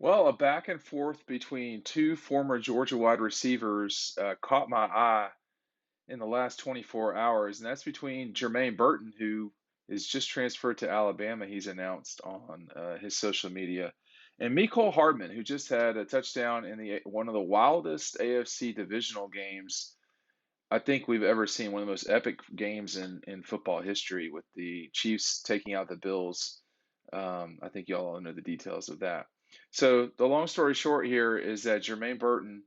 Well, a back and forth between two former Georgia wide receivers caught my eye in the last 24 hours, and that's between Jermaine Burton, who is just transferred to Alabama, he's announced on his social media, and Mecole Hardman, who just had a touchdown in the one of the wildest AFC divisional games I think we've ever seen, one of the most epic games in football history, with the Chiefs taking out the Bills. I think y'all all know the details of that. So the long story short here is that Jermaine Burton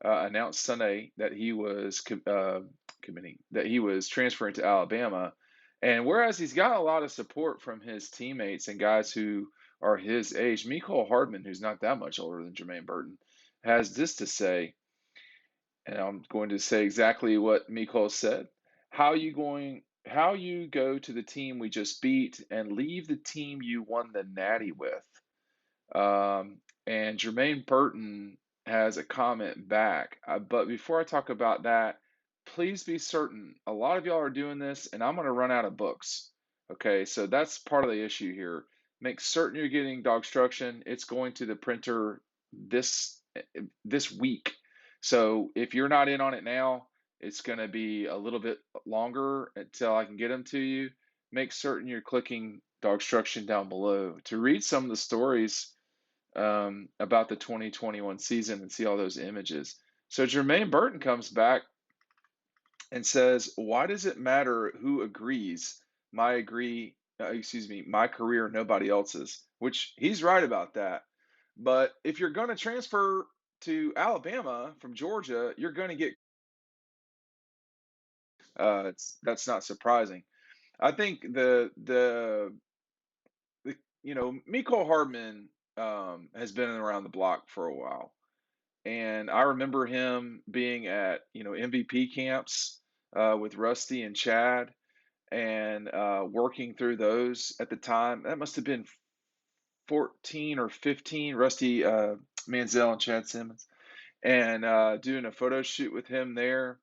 announced Sunday that he was committing, that he was transferring to Alabama, and whereas he's got a lot of support from his teammates and guys who are his age, Mecole Hardman, who's not that much older than Jermaine Burton, has this to say, and I'm going to say exactly what Mecole said. How you go to the team we just beat and leave the team you won the Natty with? And Jermaine Burton has a comment back. But before I talk about that, please be certain. A lot of y'all are doing this, and I'm going to run out of books. Okay, so that's part of the issue here. Make certain you're getting Dogstruction. It's going to the printer this week. So if you're not in on it now, it's going to be a little bit longer until I can get them to you. Make certain you're clicking Dogstruction down below to read some of the stories about the 2021 season and see all those images. So Jermaine Burton comes back and says, "Why does it matter who agrees? My career, nobody else's." Which he's right about that. But if you're going to transfer to Alabama from Georgia, you're going to get. That's not surprising. I think Mecole Hardman has been around the block for a while. And I remember him being at, MVP camps with Rusty and Chad, and working through those at the time. That must have been 14 or 15, Rusty Manziel and Chad Simmons, and doing a photo shoot with him there.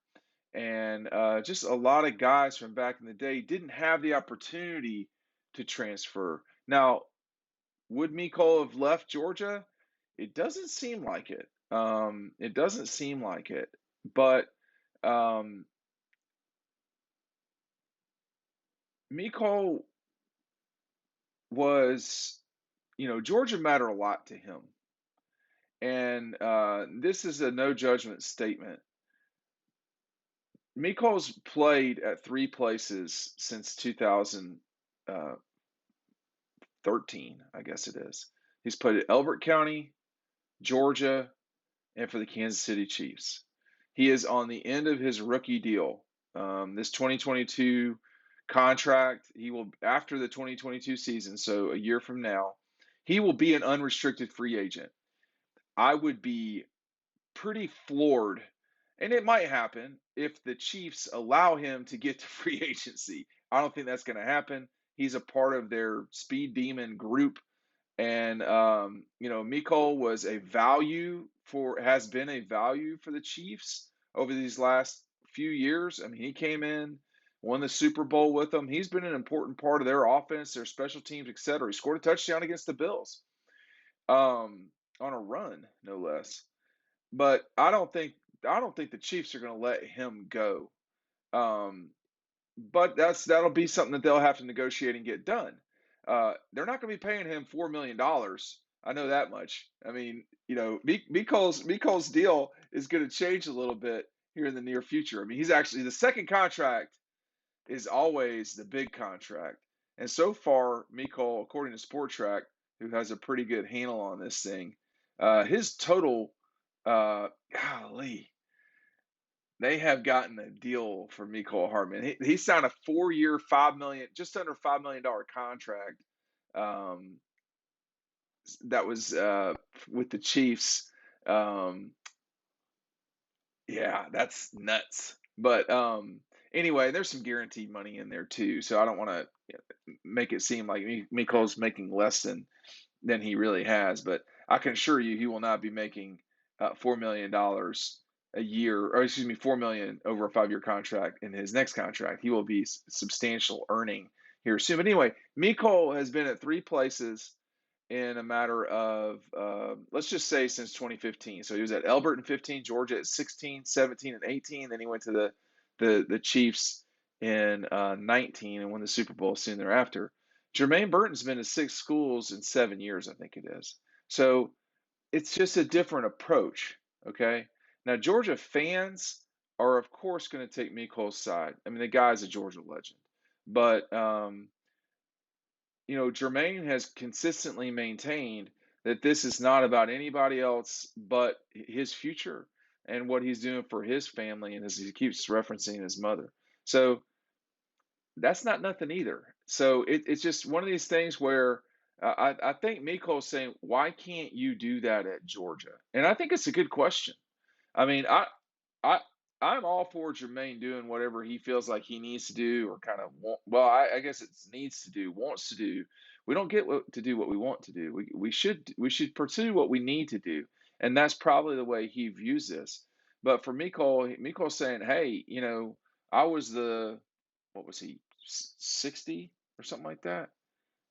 And just a lot of guys from back in the day didn't have the opportunity to transfer. Now, would Mecole have left Georgia? It doesn't seem like it. It doesn't seem like it. But um, Mecole was, Georgia mattered a lot to him. And this is a no judgment statement. Mecole's played at three places since 2013, I guess it is. He's played at Elbert County, Georgia, and for the Kansas City Chiefs. He is on the end of his rookie deal. This 2022 contract, he will, after the 2022 season, so a year from now, he will be an unrestricted free agent. I would be pretty floored, and it might happen if the Chiefs allow him to get to free agency. I don't think that's going to happen. He's a part of their speed demon group, and Mecole has been a value for the Chiefs over these last few years. I mean, he came in, won the Super Bowl with them. He's been an important part of their offense, their special teams, etc. He scored a touchdown against the Bills, on a run, no less. But I don't think the Chiefs are going to let him go. Um, but that'll be something that they'll have to negotiate and get done. They're not going to be paying him $4 million. I know that much. I mean, Mecole's deal is going to change a little bit here in the near future. I mean, he's actually, the second contract is always the big contract, and so far, Mecole, according to Sport Track, who has a pretty good handle on this thing, his total, golly, they have gotten a deal for Mecole Hardman. He signed a 4-year, 5 million, just under $5 million contract. Um, that was with the Chiefs. Um, yeah, that's nuts. But anyway, there's some guaranteed money in there too. So I don't want to make it seem like Mecole's making less than he really has. But I can assure you, he will not be making $4 million a year, or excuse me, 4 million over a 5-year contract in his next contract. He will be substantial earning here soon. But anyway, Mecole has been at three places, in a matter of, let's just say since 2015. So he was at Elbert in 15, Georgia at 16, 17, and 18. Then he went to the Chiefs in 19 and won the Super Bowl soon thereafter. Jermaine Burton's been to 6 schools in 7 years, I think it is. So it's just a different approach. Okay. Now, Georgia fans are, of course, going to take Mecole's side. I mean, the guy's a Georgia legend. But, Jermaine has consistently maintained that this is not about anybody else but his future and what he's doing for his family, and as he keeps referencing his mother. So that's not nothing either. So it's just one of these things where I think Mecole's saying, why can't you do that at Georgia? And I think it's a good question. I mean, I I'm all for Jermaine doing whatever he feels like he needs to do, or kind of I guess it's needs to do, wants to do. We don't get to do what we want to do. We should pursue what we need to do, and that's probably the way he views this. But for Mecole's saying, hey, I was the what was he 60 or something like that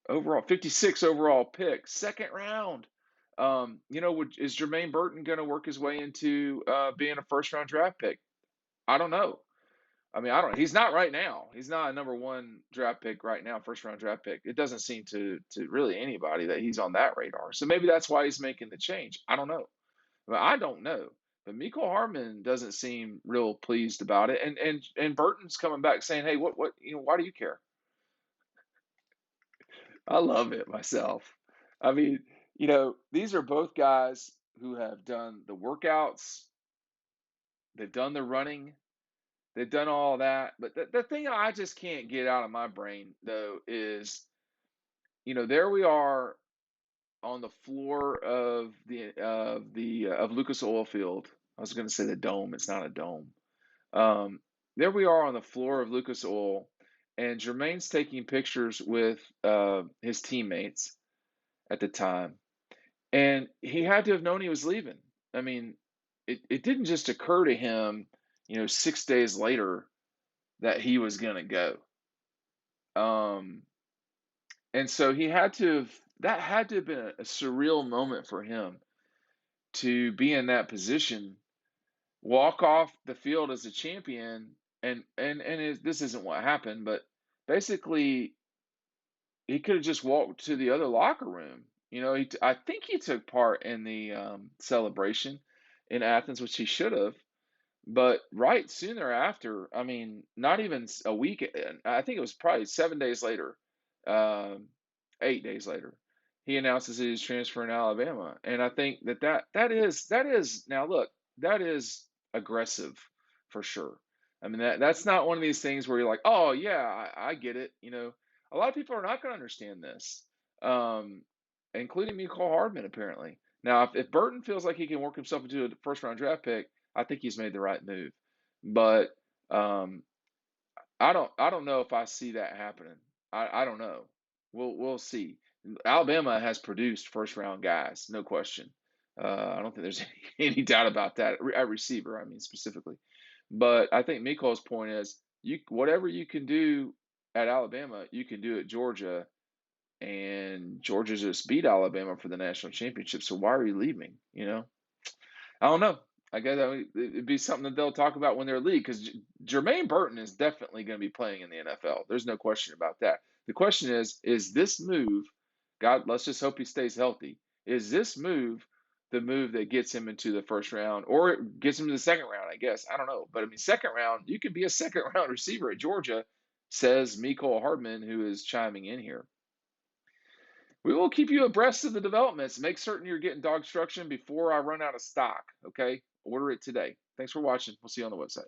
overall, 56 overall pick, second round. Is Jermaine Burton going to work his way into being a first round draft pick? I don't know. I mean, I don't. He's not right now. He's not a number one draft pick right now, first round draft pick. It doesn't seem to really anybody that he's on that radar. So maybe that's why he's making the change. I don't know. I don't know. But Mecole Hardman doesn't seem real pleased about it, and Burton's coming back saying, "Hey, what why do you care?" I love it myself. I mean, these are both guys who have done the workouts, they've done the running, they've done all that. But the thing I just can't get out of my brain though is, there we are on the floor of Lucas Oil Field. I was going to say the dome. It's not a dome. There we are on the floor of Lucas Oil, and Jermaine's taking pictures with his teammates at the time. And he had to have known he was leaving. I mean, it didn't just occur to him, 6 days later that he was going to go. Um, and so that had to have been a surreal moment for him to be in that position, walk off the field as a champion. This isn't what happened, but basically he could have just walked to the other locker room. I think he took part in the celebration in Athens, which he should have. But right soon thereafter, I mean, not even a week, I think it was probably 7 days later, um, 8 days later, he announces that he's transferring to Alabama. And I think that is now look, that is aggressive for sure. I mean, that's not one of these things where you're like, oh yeah, I get it. A lot of people are not going to understand this, um, including Mecole Hardman apparently. Now, if Burton feels like he can work himself into a first round draft pick, I think he's made the right move. But um, I don't know if I see that happening. I don't know. We'll see. Alabama has produced first round guys, no question. I don't think there's any doubt about that at receiver. I mean specifically, but I think Mecole's point is whatever you can do at Alabama, you can do at Georgia, and Georgia just beat Alabama for the national championship. So why are you leaving? I don't know. I guess it'd be something that they'll talk about when they're league, because Jermaine Burton is definitely going to be playing in the NFL. There's no question about that. The question is this move, God, let's just hope he stays healthy. Is this move the move that gets him into the first round, or it gets him to the second round? I guess. I don't know. But I mean, second round, you could be a second round receiver at Georgia, says Mecole Hardman, who is chiming in here. We will keep you abreast of the developments. Make certain you're getting DAWGSTRUCTION before I run out of stock. Okay? Order it today. Thanks for watching. We'll see you on the website.